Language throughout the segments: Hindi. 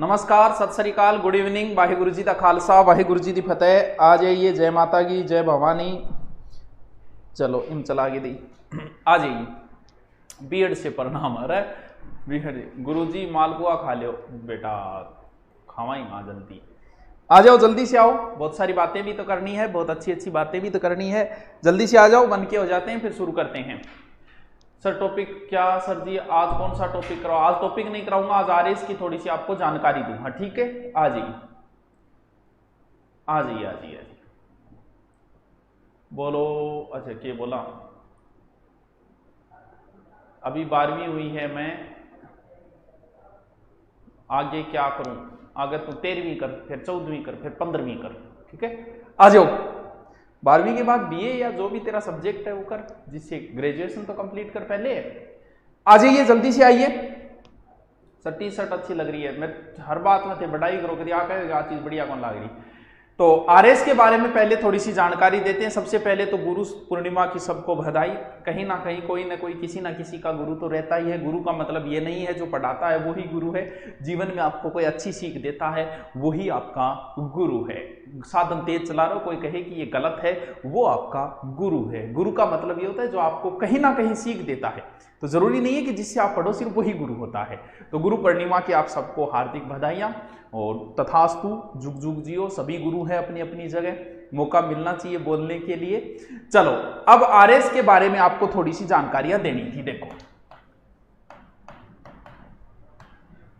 नमस्कार, सत श्री अकाल, गुड इवनिंग, वाहिगुरु जी दा खालसा, वाहिगुरु जी दी फतेह। आ जाइए, जय माता की, जय भवानी। चलो इन चला के दी, आ जाइए। बीएड से प्रणाम। अरे बीएड गुरु जी मालपुआ खा लो बेटा, खावा ही माँ जल्दी। आ जाओ, जल्दी से आओ, बहुत सारी बातें भी तो करनी है, बहुत अच्छी अच्छी बातें भी तो करनी है। जल्दी से आ जाओ, बन के हो जाते हैं, फिर शुरू करते हैं। सर टॉपिक क्या सर जी, आज कौन सा टॉपिक कराओ? आज टॉपिक नहीं कराऊंगा, आज आरएस की थोड़ी सी आपको जानकारी दूंगा, ठीक है? आ जाइए आ जाइए आ जाइए आ जाइए। बोलो। अच्छा क्या बोला? अभी 12वीं हुई है, मैं आगे क्या करूं? आगे तो 13वीं कर, फिर 14वीं कर, फिर 15वीं कर, ठीक है? आ जाओ। 12वीं के बाद बीए या जो भी तेरा सब्जेक्ट है वो कर, जिससे ग्रेजुएशन तो कंप्लीट कर पहले। आ जाइए, जल्दी से आइए। सर टी शर्ट अच्छी लग रही है, मैं हर बात में थे बढ़ाई करो कि आ चीज बढ़िया कौन लग रही। तो आरएस के बारे में पहले थोड़ी सी जानकारी देते हैं। सबसे पहले तो गुरु पूर्णिमा की सबको बधाई। कहीं ना कहीं कोई ना कोई किसी ना किसी का गुरु तो रहता ही है। गुरु का मतलब ये नहीं है जो पढ़ाता है वही गुरु है। जीवन में आपको कोई अच्छी सीख देता है वही आपका गुरु है। साधन तेज चला रहे हो, कोई कहे कि ये गलत है, वो आपका गुरु है। गुरु का मतलब ये होता है जो आपको कहीं ना कहीं सीख देता है। तो जरूरी नहीं है कि जिससे आप पढ़ो सिर्फ वही गुरु होता है। तो गुरु पूर्णिमा की आप सबको हार्दिक बधाइयां और तथास्तु, जुग जुग जियो। सभी गुरु हैं अपनी अपनी जगह, मौका मिलना चाहिए बोलने के लिए। चलो, अब आरएस के बारे में आपको थोड़ी सी जानकारियां देनी थी। देखो,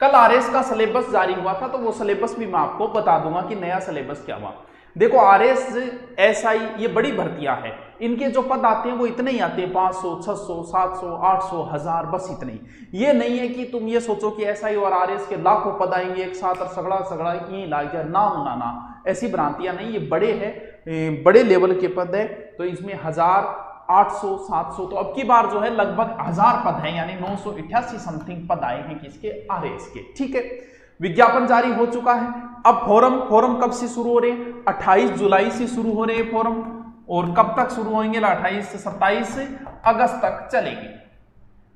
कल आरएस का सिलेबस जारी हुआ था, तो वो सिलेबस भी मैं आपको बता दूंगा कि नया सिलेबस क्या हुआ। देखो, आरएस, एसआई, ये बड़ी भर्तियां हैं। इनके जो पद आते हैं वो इतने ही आते हैं, 500, 600, 700, 800, 1000, बस इतने ही। ये नहीं है कि तुम ये सोचो कि एसआई और आरएस के लाखों पद आएंगे एक साथ और सगड़ा सगड़ा यही लाग जाए। ना, ऐसी भ्रांतियां नहीं। ये बड़े हैं, बड़े लेवल के पद है। तो इसमें 1000, 800, 700, तो अब की बार जो है लगभग 1000 पद हैं, यानी 988 समथिंग पद आए हैं किसके? आरएस के, ठीक है? विज्ञापन जारी हो चुका है। अब फॉरम कब से शुरू हो रहे हैं? 28 जुलाई से शुरू हो रहे हैं फॉरम, और कब तक शुरू होंगे? 28 से 27 अगस्त तक चलेंगे।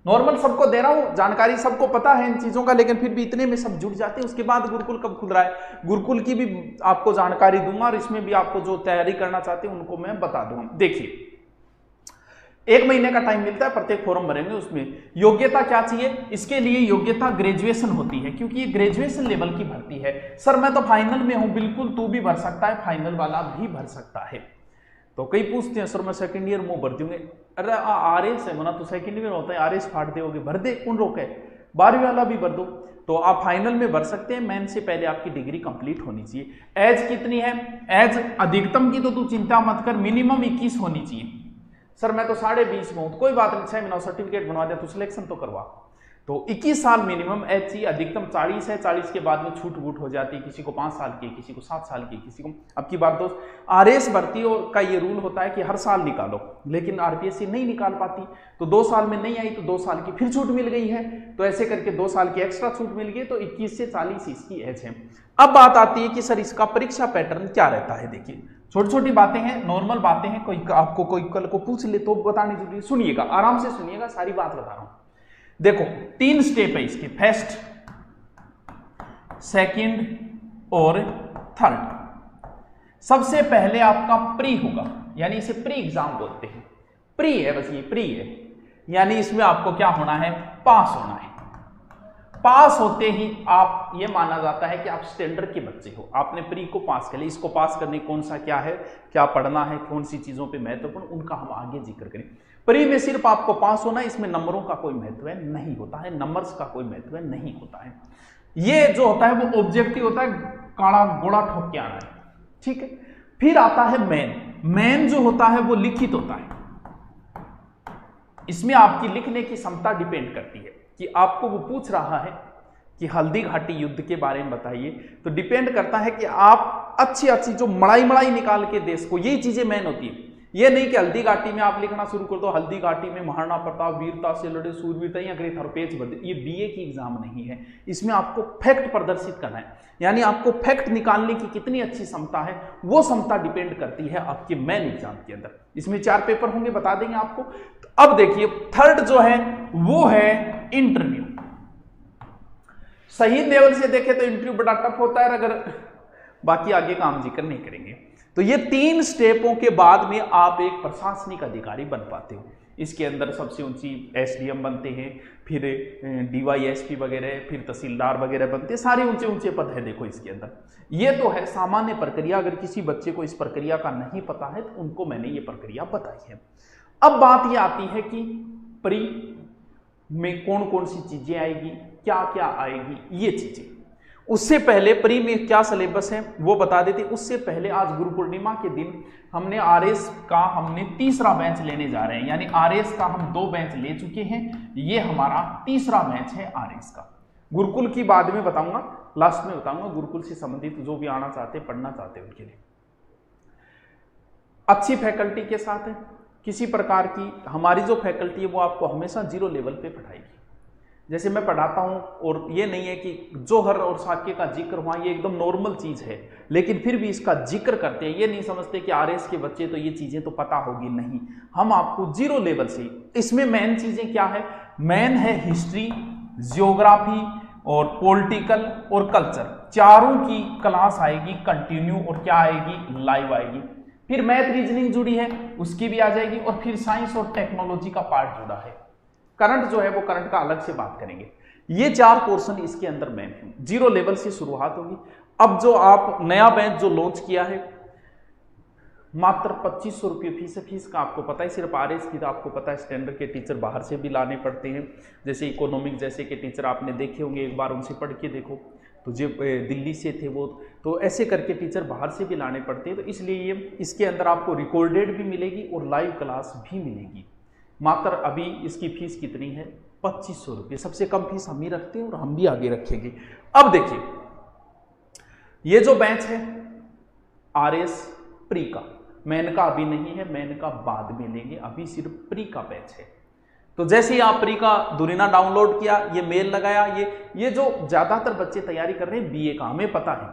नॉर्मल सबको दे रहा हूं, जानकारी सबको पता है इन चीजों का, लेकिन फिर भी इतने में सब जुड़ जाते हैं। उसके बाद गुरुकुल कब खुल रहा है, गुरुकुल की भी आपको जानकारी दूंगा, और इसमें भी आपको जो तैयारी करना चाहते हैं उनको मैं बता दूंगा। देखिए, 1 महीने का टाइम मिलता है, प्रत्येक फॉर्म भरेंगे। उसमें योग्यता क्या चाहिए? इसके लिए योग्यता ग्रेजुएशन होती है, क्योंकि ये ग्रेजुएशन लेवल की भर्ती है। सर मैं तो फाइनल में हूं, बिल्कुल तू भी भर सकता है, फाइनल वाला भी भर सकता है। तो कई पूछते हैं सर मैं सेकंड ईयर में भर दूंगे। अरे आरएस है मना, तो सेकंड ईयर होता है, आरएस फाड़ दोगे, भर दे, कौन रोके? 12वीं वाला भी भर दो। तो आप फाइनल में भर सकते हैं। मेन से पहले आपकी डिग्री कंप्लीट होनी चाहिए। एज कितनी है? एज अधिकतम की तो तू चिंता मत कर, मिनिमम 21 होनी चाहिए। सर मैं तो 20.5 में हूं, तो कोई बात नहीं, 6 महीना सर्टिफिकेट बनवा दे, तो सिलेक्शन तो करवा। तो 21 साल मिनिमम एज चाहिए। अधिकतम 40 है, 40 के बाद में छूट वूट हो जाती है, किसी को 5 साल की, किसी को 7 साल की, किसी को। अब की बात दोस्त, आरएस भर्ती का ये रूल होता है कि हर साल निकालो, लेकिन आरपीएससी नहीं निकाल पाती। तो 2 साल में नहीं आई तो 2 साल की फिर छूट मिल गई है, तो ऐसे करके 2 साल की एक्स्ट्रा छूट मिल गई, तो 21 से 40 इसकी एज है। अब बात आती है कि सर इसका परीक्षा पैटर्न क्या रहता है। देखिए, छोटी छोटी बातें हैं, नॉर्मल बातें हैं, कोई आपको कोई कल को पूछ ले तो बतानी जरूरी। सुनिएगा, आराम से सुनिएगा, सारी बात बता रहा हूं। देखो, 3 स्टेप है इसके, फर्स्ट, सेकंड और थर्ड। सबसे पहले आपका प्री होगा, यानी इसे प्री एग्जाम बोलते हैं। प्री है, बस ये प्री है, यानी इसमें आपको क्या होना है? पास होना है। पास होते ही आप, ये माना जाता है कि आप स्टैंडर्ड के बच्चे हो, आपने प्री को पास कर लिया। इसको पास करने कौन सा क्या है, क्या पढ़ना है, कौन सी चीजों पे महत्वपूर्ण, उनका हम आगे जिक्र करें। प्री में सिर्फ आपको पास होना है, इसमें नंबरों का कोई महत्व नहीं होता है, नंबर्स का कोई महत्व नहीं होता है। ये जो होता है वो ऑब्जेक्टिव होता है, काड़ा गोड़ा ठोक के आना है, ठीक है? फिर आता है मेन। मेन जो होता है वो लिखित होता है। इसमें आपकी लिखने की क्षमता डिपेंड करती है कि आपको वो पूछ रहा है कि हल्दी घाटी युद्ध के बारे में बताइए, तो डिपेंड करता है कि आप अच्छी जो मड़ाई निकाल के देश को, यही चीजें मेन होती है। ये नहीं कि हल्दी घाटी में आप लिखना शुरू कर दो, हल्दी घाटी में महाराणा प्रताप वीरता से लड़े सूरवीरता, या अगर थर पेज भर दे। ये बीए की एग्जाम नहीं है, इसमें आपको फैक्ट प्रदर्शित करना है, यानी आपको फैक्ट निकालने की कितनी अच्छी क्षमता है, वो क्षमता डिपेंड करती है आपके मेन एग्जाम के अंदर। इसमें 4 पेपर होंगे, बता देंगे आपको। तो अब देखिए, थर्ड जो है वो है इंटरव्यू। सही लेवल से देखें तो इंटरव्यू बड़ा टफ होता है, अगर बाकी आगे का हम जिक्र नहीं करेंगे। तो ये 3 स्टेपों के बाद में आप एक प्रशासनिक अधिकारी बन पाते हो। इसके अंदर सबसे ऊंची एसडीएम बनते हैं, फिर डीवाईएसपी वगैरह, फिर तहसीलदार वगैरह बनते हैं, सारे ऊंचे ऊंचे पद है। देखो इसके अंदर ये तो है सामान्य प्रक्रिया, अगर किसी बच्चे को इस प्रक्रिया का नहीं पता है तो उनको मैंने ये प्रक्रिया बताई है। अब बात ये आती है कि प्री में कौन कौन सी चीजें आएगी, क्या क्या आएगी, ये चीजें। उससे पहले प्री में क्या सिलेबस है वो बता देते। उससे पहले आज गुरु पूर्णिमा के दिन हमने आरएस का तीसरा बैच लेने जा रहे हैं, यानी आरएस का हम 2 बैच ले चुके हैं, ये हमारा तीसरा बैच है आरएस का। गुरुकुल की बाद में बताऊंगा, लास्ट में बताऊंगा, गुरुकुल से संबंधित जो भी आना चाहते पढ़ना चाहते उनके लिए। अच्छी फैकल्टी के साथ है, किसी प्रकार की हमारी जो फैकल्टी है वो आपको हमेशा 0 लेवल पे पढ़ाएगी। जैसे मैं पढ़ाता हूं, और ये नहीं है कि जोहर और साक्य का जिक्र हुआ, ये एकदम नॉर्मल चीज है, लेकिन फिर भी इसका जिक्र करते हैं। ये नहीं समझते कि आरएस के बच्चे तो ये चीजें तो पता होगी, नहीं, हम आपको 0 लेवल से। इसमें मेन चीजें क्या है? मेन है हिस्ट्री, जियोग्राफी और पॉलिटिकल और कल्चर, चारों की क्लास आएगी कंटिन्यू, और क्या आएगी? लाइव आएगी। फिर मैथ रीजनिंग जुड़ी है, उसकी भी आ जाएगी, और फिर साइंस और टेक्नोलॉजी का पार्ट जुड़ा है। करंट जो है वो करंट का अलग से बात करेंगे। ये 4 पोर्शन इसके अंदर मेन है। 0 लेवल से शुरुआत होगी। अब जो आप नया बैच जो लॉन्च किया है, मात्र 2500 रुपये फीस है। फीस का आपको पता है, सिर्फ आरएस की तो आपको पता है, स्टैंडर्ड के टीचर बाहर से भी लाने पड़ते हैं, जैसे इकोनॉमिक जैसे के टीचर आपने देखे होंगे, एक बार उनसे पढ़ के देखो, तो जो दिल्ली से थे वो, तो ऐसे करके टीचर बाहर से भी लाने पड़ते हैं। तो इसलिए ये इसके अंदर आपको रिकॉर्डेड भी मिलेगी और लाइव क्लास भी मिलेगी। मात्र अभी इसकी फीस कितनी है? 2500 रुपये। सबसे कम फीस हम ही रखते हैं और हम भी आगे रखेंगे। अब देखिए, ये जो बैच है आरएस प्री का, मेन का अभी नहीं है, मेन का बाद में लेंगे, अभी सिर्फ प्री का बैच है। तो जैसे ही आप प्री का दुरीना डाउनलोड किया, ये मेल लगाया, ये जो ज्यादातर बच्चे तैयारी कर रहे हैं बीए का, हमें पता है,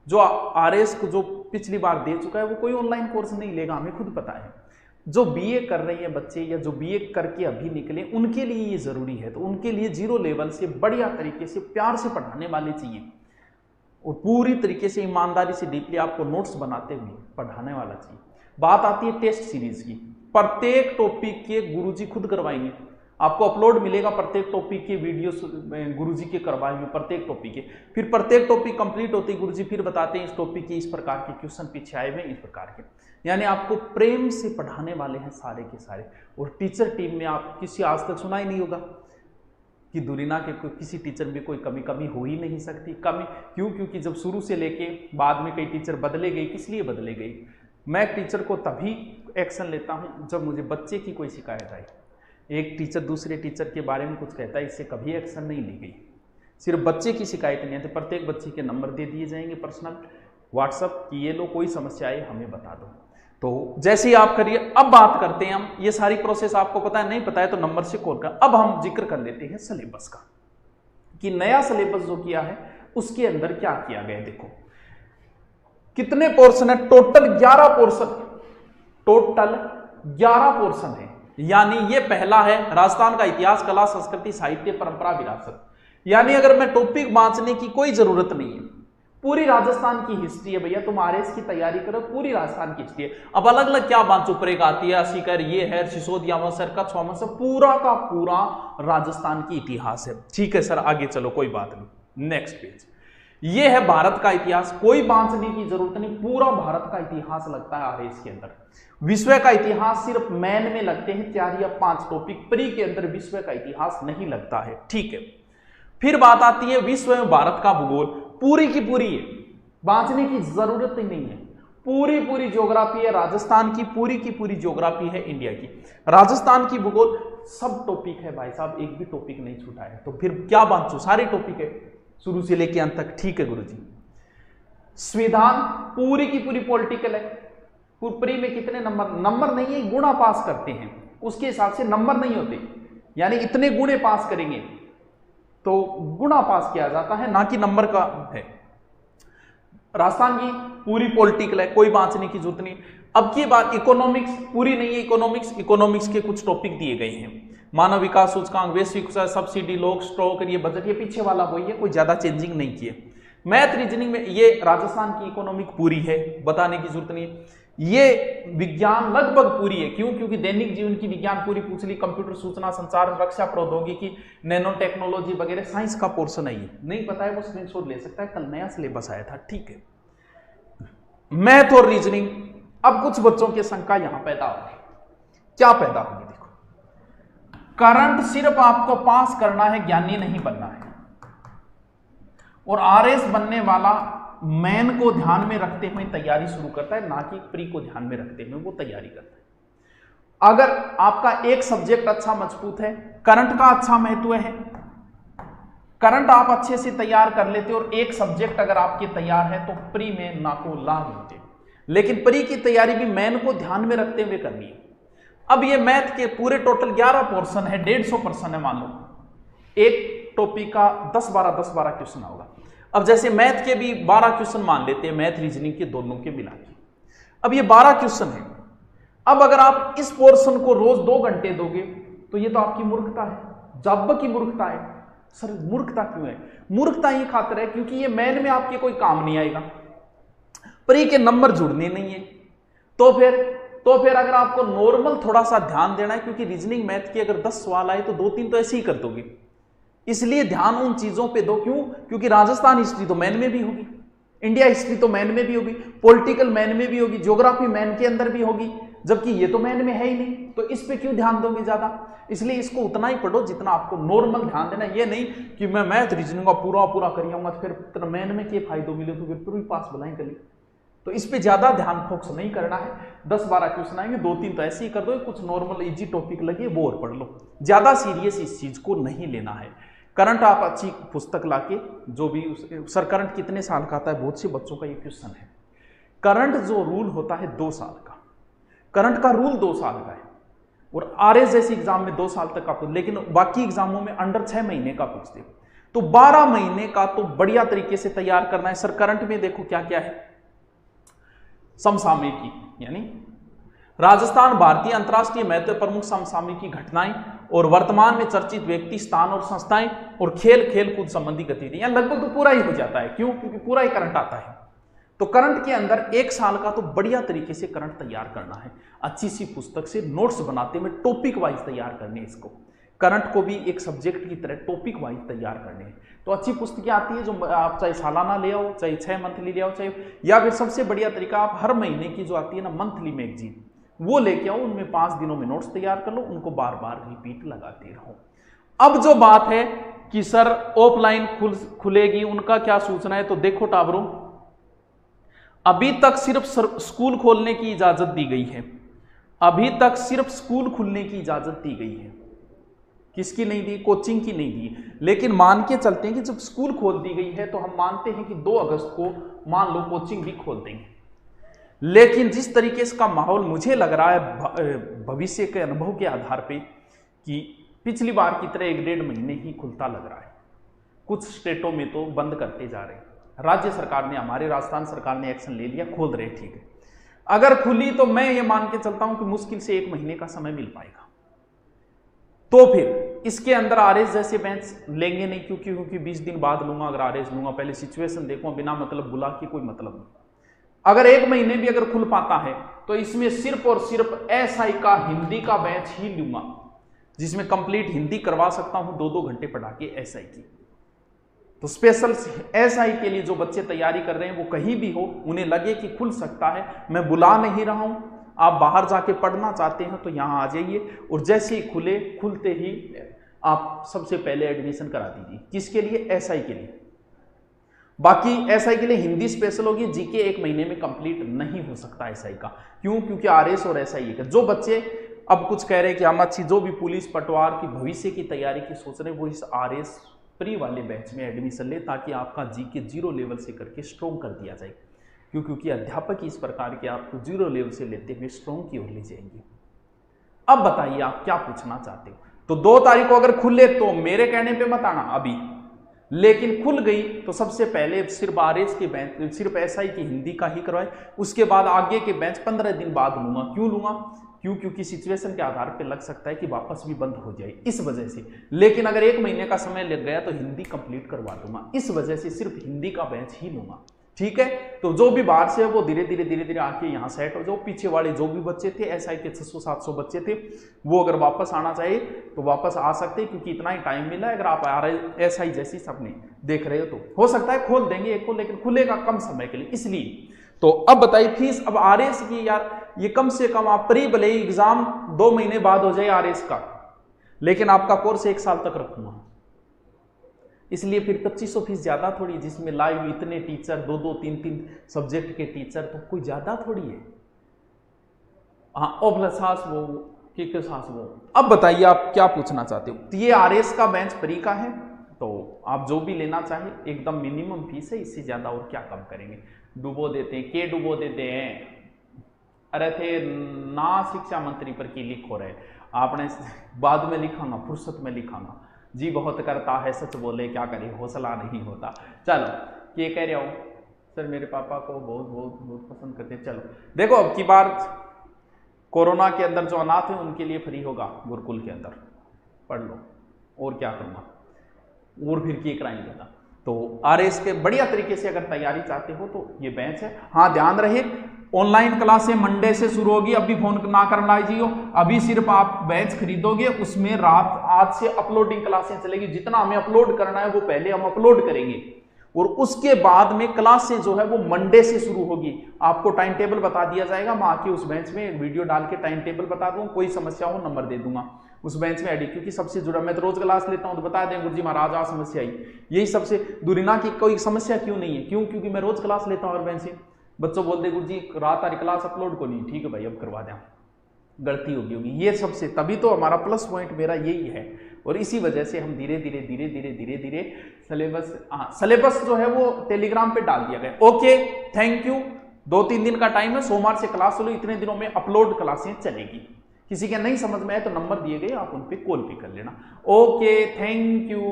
जो आरएस को जो पिछली बार दे चुका है वो कोई ऑनलाइन कोर्स नहीं लेगा, हमें खुद पता है। जो बीए कर रहे हैं बच्चे, या जो बीए करके अभी निकले, उनके लिए ये जरूरी है। तो उनके लिए 0 लेवल से बढ़िया तरीके से प्यार से पढ़ाने वाले चाहिए, और पूरी तरीके से ईमानदारी से डीपली आपको नोट्स बनाते हुए पढ़ाने वाला चाहिए। बात आती है टेस्ट सीरीज की। प्रत्येक टॉपिक के गुरुजी खुद करवाएंगे, आपको अपलोड मिलेगा प्रत्येक टॉपिक के वीडियोस गुरुजी के करवाए हुए, प्रत्येक टॉपिक के। फिर प्रत्येक टॉपिक कंप्लीट होती है, गुरुजी फिर बताते हैं इस टॉपिक के इस प्रकार के क्वेश्चन पीछे आए हुए, इस प्रकार के। यानी आपको प्रेम से पढ़ाने वाले हैं सारे के सारे। और टीचर टीम में आप किसी आज तक सुना ही नहीं होगा कि दुरीना के किसी टीचर में कोई कमी हो ही नहीं सकती। कमी क्यों? क्योंकि जब शुरू से लेके बाद में कई टीचर बदले गए। किस लिए बदले गए? मैं टीचर को तभी एक्शन लेता हूं जब मुझे बच्चे की कोई शिकायत आई। एक टीचर दूसरे टीचर के बारे में कुछ कहता है, इससे कभी एक्शन नहीं ली गई। सिर्फ बच्चे की शिकायत नहीं आती, प्रत्येक बच्चे के नंबर दे दिए जाएंगे पर्सनल व्हाट्सएप की, ये लो कोई समस्या आए हमें बता दो। तो जैसे ही आप करिए। अब बात करते हैं हम, ये सारी प्रोसेस आपको पता है, नहीं पता है तो नंबर से कॉल कर। अब हम जिक्र कर लेते हैं सिलेबस का, कि नया सिलेबस जो किया है उसके अंदर क्या किया गया। देखो कितने पोर्शन है? टोटल 11 पोर्शन, टोटल 11 पोर्शन है। यानी ये पहला है राजस्थान का इतिहास, कला, संस्कृति, साहित्य, परंपरा, विरासत। यानी अगर मैं टॉपिक बांचने की कोई जरूरत नहीं है, पूरी राजस्थान की हिस्ट्री है भैया। तुम आरएस की तैयारी करो, पूरी राजस्थान की हिस्ट्री है। अब अलग अलग क्या बांचो, परेगा आती है, सीकर, ये है, सिसोदिया, अमरसर, कच्छ, अमरसर, पूरा का पूरा राजस्थान की इतिहास है। ठीक है सर, आगे चलो, कोई बात नहीं। नेक्स्ट पेज, ये है भारत का इतिहास। कोई बांचने की जरूरत नहीं, पूरा भारत का इतिहास लगता है आरएस के अंदर। विश्व का इतिहास सिर्फ मैन में लगते हैं 4 या 5 टॉपिक, प्री के अंदर विश्व का इतिहास नहीं लगता है। ठीक है, फिर बात आती है विश्व में भारत का भूगोल, पूरी की पूरी है, बांचने की जरूरत ही नहीं है। पूरी ज्योग्राफी है राजस्थान की, पूरी की पूरी ज्योग्राफी है इंडिया की। राजस्थान की भूगोल सब टॉपिक है भाई साहब, एक भी टॉपिक नहीं छूटा है। तो फिर क्या बांचो, सारे टॉपिक है शुरू से लेके अंत तक। ठीक है गुरुजी। संविधान पूरी की पूरी पॉलिटिकल है। प्री में कितने नंबर नहीं है, गुणा पास करते हैं, उसके हिसाब से नंबर नहीं होते। यानी इतने गुणे पास करेंगे तो गुणा पास किया जाता है, ना कि नंबर का है। राजस्थान की पूरी पॉलिटिकल है, कोई बांचने की जरूरत नहीं। अब की बात इकोनॉमिक्स, पूरी नहीं है इकोनॉमिक्स के कुछ टॉपिक दिए गए हैं। मानव विकास सूचकांक, वैश्विक सब्सिडी, लोक स्टॉक, ये बजट, ये पीछे वाला वही है, कोई ज्यादा चेंजिंग नहीं किए। मैथ रीजनिंग में ये राजस्थान की इकोनॉमिक पूरी है, बताने की जरूरत नहीं है। ये विज्ञान लगभग पूरी है, क्यों? क्योंकि दैनिक जीवन की विज्ञान पूरी पूछ ली, कंप्यूटर, सूचना संचार, रक्षा प्रौद्योगिकी, नैनो टेक्नोलॉजी वगैरह साइंस का पोर्शन है। ये नहीं पता है वो स्क्रीनशॉट ले सकता है, कल नया सिलेबस आया था, ठीक है। मैथ और रीजनिंग। अब कुछ बच्चों की शंका यहां पैदा होगी, क्या पैदा होगी? देखो, करंट सिर्फ आपको पास करना है, ज्ञानी नहीं बनना है। और आरएस बनने वाला मैन को ध्यान में रखते हुए तैयारी शुरू करता है, ना कि प्री को ध्यान में रखते हुए वो तैयारी करता है। अगर आपका एक सब्जेक्ट अच्छा मजबूत है, करंट का अच्छा महत्व है, करंट आप अच्छे से तैयार कर लेते और एक सब्जेक्ट अगर आपके तैयार है तो प्री में ना को लाभ होते। लेकिन प्री की तैयारी भी मैन को ध्यान में रखते हुए करनी है। अब ये मैथ के पूरे टोटल 11 पोर्शन है, 150% है, मान लो एक टॉपिक का 10-12 क्वेश्चन होगा। अब जैसे मैथ के भी 12 क्वेश्चन मान लेते हैं, मैथ रीजनिंग के दोनों के मिला के। अब ये 12 क्वेश्चन है। अब अगर आप इस पोर्शन को रोज 2 घंटे दोगे तो ये तो आपकी मूर्खता है, जब की मूर्खता है। सर मूर्खता क्यों है? मूर्खता ये खातिर है क्योंकि ये मैन में आपके कोई काम नहीं आएगा, प्री के नंबर जुड़ने नहीं है। तो फिर अगर आपको नॉर्मल थोड़ा सा ध्यान देना है, क्योंकि रीजनिंग मैथ के अगर 10 सवाल आए तो 2-3 तो ऐसे ही कर दोगे, इसलिए ध्यान उन चीजों पे दो। क्यों? क्योंकि राजस्थान हिस्ट्री तो मैन में भी होगी, इंडिया हिस्ट्री तो मैन में भी होगी, पॉलिटिकल मैन में भी होगी, ज्योग्राफी मैन के अंदर भी होगी, जबकि ये तो मैन में है ही नहीं। तो इस पे क्यों ध्यान दोगे ज्यादा? इसलिए इसको उतना ही पढ़ो जितना आपको नॉर्मल ध्यान देना। ये नहीं कि मैं मैथ रीजनिंग का पूरा कर आऊंगा फिर मैन में क्या फायदो मिले तो फिर पूरी पास बुलाएं कर ली। तो इस पे ज्यादा ध्यान फोकस नहीं करना है। 10-12 क्वेश्चन आएंगे, 2-3 तो ऐसे ही कर दो, कुछ नॉर्मल इजी टॉपिक लगे वो और पढ़ लो, ज्यादा सीरियस इस चीज को नहीं लेना है। करंट आप अच्छी पुस्तक लाके, जो भी सर करंट कितने साल का आता है, बहुत से बच्चों का ये क्वेश्चन है। करंट जो रूल होता है 2 साल का, करंट का रूल 2 साल का है, और आरएस जैसे एग्जाम में 2 साल तक का, लेकिन बाकी एग्जामों में अंडर 6 महीने का पूछते हो। तो 12 महीने का तो बढ़िया तरीके से तैयार करना है। सर करंट में देखो क्या क्या है, समसामयिकी यानी राजस्थान, भारतीय अंतरराष्ट्रीय महत्व, प्रमुख समसामयिकी घटनाएं और वर्तमान में चर्चित व्यक्ति, स्थान और संस्थाएं, और खेल कूद संबंधी गतिविधियां। लगभग तो पूरा ही हो जाता है। क्यों? क्योंकि पूरा ही करंट आता है। तो करंट के अंदर 1 साल का तो बढ़िया तरीके से करंट तैयार करना है, अच्छी सी पुस्तक से नोट्स बनाते हुए टॉपिक वाइज तैयार करने। इसको करंट को भी एक सब्जेक्ट की तरह टॉपिक वाइज तैयार करने हैं। तो अच्छी पुस्तकें आती है जो आप चाहे सालाना ले आओ, चाहे 6 मंथली ले आओ, चाहे, या फिर सबसे बढ़िया तरीका आप हर महीने की जो आती है ना मंथली मैगजीन, वो लेके आओ, उनमें 5 दिनों में नोट्स तैयार कर लो, उनको बार बार रिपीट लगाते रहो। अब जो बात है कि सर ऑफलाइन खुलेगी, उनका क्या सूचना है, तो देखो टाबरों, अभी तक सिर्फ स्कूल खोलने की इजाजत दी गई है। अभी तक सिर्फ स्कूल खुलने की इजाजत दी गई है। किसकी नहीं दी? कोचिंग की नहीं दी। लेकिन मान के चलते हैं कि जब स्कूल खोल दी गई है तो हम मानते हैं कि 2 अगस्त को मान लो कोचिंग भी खोल देंगे। लेकिन जिस तरीके से का माहौल मुझे लग रहा है भविष्य के अनुभव के आधार पे, कि पिछली बार की तरह 1-1.5 महीने ही खुलता लग रहा है। कुछ स्टेटों में तो बंद करते जा रहे हैं। राज्य सरकार ने, हमारे राजस्थान सरकार ने एक्शन ले लिया, खोल रहे, ठीक है। अगर खुली तो मैं ये मान के चलता हूं कि मुश्किल से 1 महीने का समय मिल पाएगा। तो फिर इसके अंदर आरएस जैसे बेंच लेंगे नहीं, क्योंकि 20 दिन बाद लूंगा, अगर आरएस लूंगा पहले सिचुएशन देखो, बिना मतलब बुला के कोई मतलब नहीं। अगर 1 महीने भी अगर खुल पाता है तो इसमें सिर्फ और सिर्फ एसआई का हिंदी का बैच ही लूंगा, जिसमें कंप्लीट हिंदी करवा सकता हूं 2-2 घंटे पढ़ा के एसआई की। तो स्पेशल एसआई के लिए जो बच्चे तैयारी कर रहे हैं, वो कहीं भी हो, उन्हें लगे कि खुल सकता है, मैं बुला नहीं रहा हूं, आप बाहर जाके पढ़ना चाहते हैं तो यहां आ जाइए, और जैसे ही खुलते ही आप सबसे पहले एडमिशन करा दीजिए। किसके लिए? एसआई के लिए। बाकी एसआई के लिए हिंदी स्पेशल होगी, जीके 1 महीने में कंप्लीट नहीं हो सकता एसआई का। क्यों? क्योंकि आरएस और एसआई का जो बच्चे अब कुछ कह रहे हैं कि हम अच्छी जो भी पुलिस पटवार की भविष्य की तैयारी की सोच रहे हैं, वो इस आरएस प्री वाले बैच में एडमिशन ले, ताकि आपका जीके 0 लेवल से करके स्ट्रॉन्ग कर दिया जाए। क्योंकि अध्यापक इस प्रकार के आपको 0 लेवल से लेते हुए स्ट्रॉन्ग की ओर ले जाएंगे। अब बताइए आप क्या पूछना चाहते हो। तो 2 तारीख को अगर खुले तो मेरे कहने पे मत आना, अभी लेकिन खुल गई तो सबसे पहले सिर्फ आरएस के बेंच, सिर्फ एसआई की हिंदी का ही करवाए, उसके बाद आगे के बेंच 15 दिन बाद लूंगा। क्यों लूंगा? क्योंकि सिचुएशन के आधार पे लग सकता है कि वापस भी बंद हो जाए, इस वजह से। लेकिन अगर 1 महीने का समय लग गया तो हिंदी कंप्लीट करवा दूंगा, इस वजह से सिर्फ हिंदी का बेंच ही लूंगा। ठीक है, तो जो भी बाहर से है वो धीरे धीरे आके यहाँ सेट हो जाओ। पीछे वाले जो भी बच्चे थे, एसआई के 600-700 बच्चे थे, वो अगर वापस आना चाहिए तो वापस आ सकते हैं, क्योंकि इतना ही टाइम मिला है। अगर आप आ रहे एसआई जैसी सपने देख रहे हो तो हो सकता है खोल देंगे एक को, लेकिन खुलेगा कम समय के लिए, इसलिए। तो अब बताइए फीस। अब आरएस की यार ये कम से कम आप प्री भले एग्जाम 2 महीने बाद हो जाए आरएस का, लेकिन आपका कोर्स 1 साल तक रखूंगा, इसलिए फिर 2500 फीस ज्यादा थोड़ी, जिसमें लाइव इतने टीचर 2-2, 3-3 सब्जेक्ट के टीचर, तो कोई ज्यादा थोड़ी है। हाँ, ओ प्लस सास वो के सास वो। अब बताइए आप क्या पूछना चाहते हो। तो ये आरएस का बेंच फ्री का है, तो आप जो भी लेना चाहे एकदम मिनिमम फीस है, इससे ज्यादा और क्या कम करेंगे। डुबो देते हैं, के डुबो देते हैं। अरे थे ना शिक्षा मंत्री पर की लिख हो रहे, आपने बाद में लिखांगा, फुर्सत में लिखांगा। जी बहुत करता है सच बोले, क्या करे हौसला नहीं होता। चलो ये कह रहे हो सर मेरे पापा को बहुत बहुत बहुत पसंद करते हैं। चलो देखो, अब की बार कोरोना के अंदर जो अनाथ है उनके लिए फ्री होगा गुरुकुल के अंदर, पढ़ लो। और क्या करूँगा, और फिर की कराएंगे था। तो आरएस के बढ़िया तरीके से अगर तैयारी चाहते हो तो ये बेंच है। हाँ ध्यान रहे, ऑनलाइन क्लासें मंडे से शुरू होगी, अभी फोन ना करना लीजिए। अभी सिर्फ आप बेंच खरीदोगे, उसमें रात आज से अपलोडिंग क्लासें चलेगी। जितना हमें अपलोड करना है वो पहले हम अपलोड करेंगे, और उसके बाद में क्लासें जो है वो मंडे से शुरू होगी। आपको टाइम टेबल बता दिया जाएगा, मैं आके उस बेंच में वीडियो डाल के टाइम टेबल बता दूँ, कोई समस्या हो नंबर दे दूंगा उस बेंच में एडिट, क्योंकि सबसे जुड़ा। मैं तो रोज क्लास लेता हूँ तो बता दें गुरुजी महाराज आ समस्या आई, यही सबसे दुरीना की कोई समस्या क्यों नहीं है। क्यों? क्योंकि मैं रोज क्लास लेता हूँ और बेंच से। बच्चों बोल दे गुरुजी रात आ क्लास अपलोड को नहीं, ठीक है भाई अब करवा दें, गलती होगी। ये सबसे तभी तो हमारा प्लस पॉइंट मेरा यही है, और इसी वजह से हम धीरे धीरे सिलेबस जो है वो टेलीग्राम पे डाल दिया गया। Okay thank you. 2-3 दिन का टाइम है, सोमवार से क्लास लो, इतने दिनों में अपलोड क्लासें चलेगी। किसी के नहीं समझ में आए तो नंबर दिए गए, आप उन पे कॉल भी कर लेना। Okay thank you.